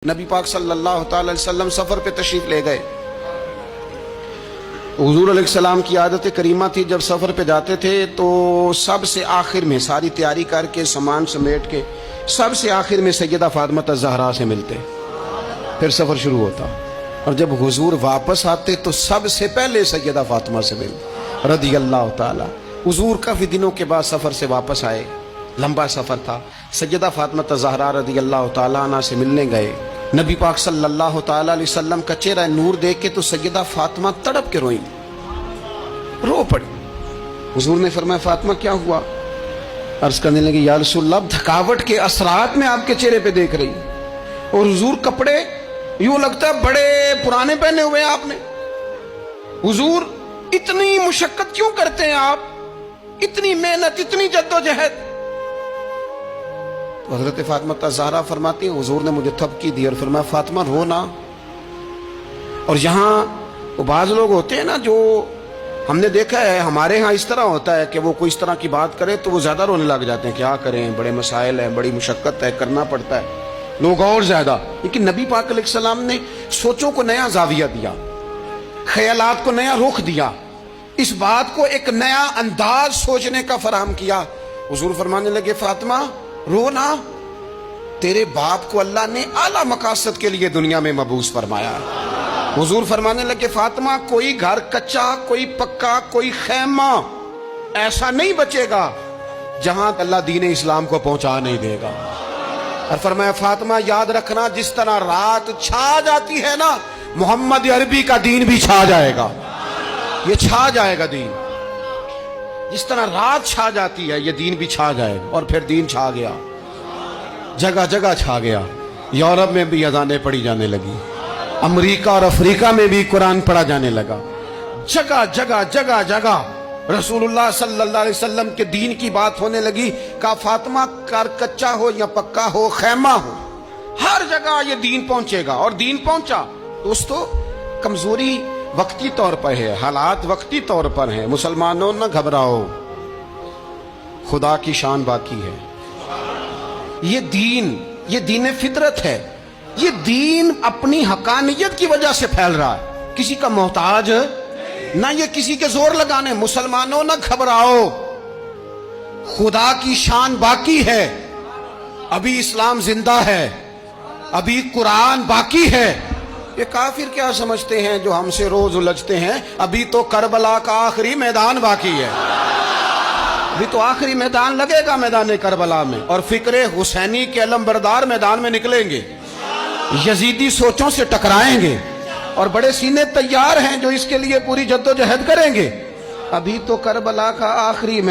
نبی پاک صلی اللہ تعالی وسلم سفر پہ تشریف لے گئے۔ حضور علیہ السلام کی عادت کریمہ تھی، جب سفر پہ جاتے تھے تو سب سے آخر میں ساری تیاری کر کے سامان سمیٹ کے سب سے آخر میں سیدہ فاطمہ الزہرا سے ملتے، پھر سفر شروع ہوتا، اور جب حضور واپس آتے تو سب سے پہلے سیدہ فاطمہ سے ملتے رضی اللہ تعالی۔ حضور کافی دنوں کے بعد سفر سے واپس آئے، لمبا سفر تھا، سیدہ فاطمہ الزہرا رضی اللہ تعالیٰ عنہ سے ملنے گئے۔ نبی پاک صلی اللہ تعالیٰ علیہ وسلم کا چہرہ نور دیکھ کے تو سیدہ فاطمہ تڑپ کے روئیں، رو پڑی۔ حضور نے فرمایا فاطمہ کیا ہوا؟ عرض کرنے لگی یا رسول اللہ، تھکاوٹ کے اثرات میں آپ کے چہرے پہ دیکھ رہی، اور حضور کپڑے یوں لگتا ہے بڑے پرانے پہنے ہوئے ہیں آپ نے، حضور اتنی مشقت کیوں کرتے ہیں آپ، اتنی محنت، اتنی جدوجہد؟ حضرت فاطمہ الزہرا فرماتی ہیں حضور نے مجھے تھپکی دی اور فرمایا فاطمہ رو نا۔ اور یہاں وہ بعض لوگ ہوتے ہیں نا، جو ہم نے دیکھا ہے ہمارے ہاں اس طرح ہوتا ہے کہ وہ کوئی اس طرح کی بات کرے تو وہ زیادہ رونے لگ جاتے ہیں، کیا کریں، بڑے مسائل ہیں، بڑی مشقت ہے، کرنا پڑتا ہے، لوگ اور زیادہ۔ لیکن نبی پاک علیہ السلام نے سوچوں کو نیا زاویہ دیا، خیالات کو نیا رخ دیا، اس بات کو ایک نیا انداز سوچنے کا فراہم کیا۔ حضور فرمانے لگے فاطمہ رو نا، تیرے باپ کو اللہ نے اعلیٰ مقاصد کے لیے دنیا میں مبعوث فرمایا۔ حضور فرمانے لگے فاطمہ کوئی گھر کچا، کوئی پکا، کوئی خیمہ ایسا نہیں بچے گا جہاں اللہ دین اسلام کو پہنچا نہیں دے گا۔ اور فرمایا فاطمہ یاد رکھنا، جس طرح رات چھا جاتی ہے نا، محمد عربی کا دین بھی چھا جائے گا، یہ چھا جائے گا دین، جس طرح رات چھا جاتی ہے یہ دین بھی چھا جائے گا۔ اور پھر دین چھا گیا، جگہ جگہ چھا گیا، یورپ میں بھی اذانیں پڑھی جانے لگی، امریکہ اور افریقہ میں بھی قرآن پڑھا جانے لگا، جگہ جگہ جگہ جگہ رسول اللہ صلی اللہ علیہ وسلم کے دین کی بات ہونے لگی۔ کہا فاطمہ کر کچا ہو یا پکا ہو، خیمہ ہو، ہر جگہ یہ دین پہنچے گا، اور دین پہنچا۔ دوستو کمزوری وقتی طور پر ہے، حالات وقتی طور پر ہیں، مسلمانوں نہ گھبراؤ، خدا کی شان باقی ہے۔ یہ دین فطرت ہے، یہ دین اپنی حقانیت کی وجہ سے پھیل رہا ہے، کسی کا محتاج نہ یہ کسی کے زور لگانے۔ مسلمانوں نہ گھبراؤ، خدا کی شان باقی ہے، ابھی اسلام زندہ ہے، ابھی قرآن باقی ہے۔ یہ کافر کیا سمجھتے ہیں جو ہم سے روز الجھتے ہیں، ابھی تو کربلا کا آخری میدان باقی ہے، ابھی تو آخری میدان لگے گا میدان کربلا میں، اور فکر حسینی کے علمبردار میدان میں نکلیں گے، یزیدی سوچوں سے ٹکرائیں گے، اور بڑے سینے تیار ہیں جو اس کے لیے پوری جدوجہد کریں گے۔ ابھی تو کربلا کا آخری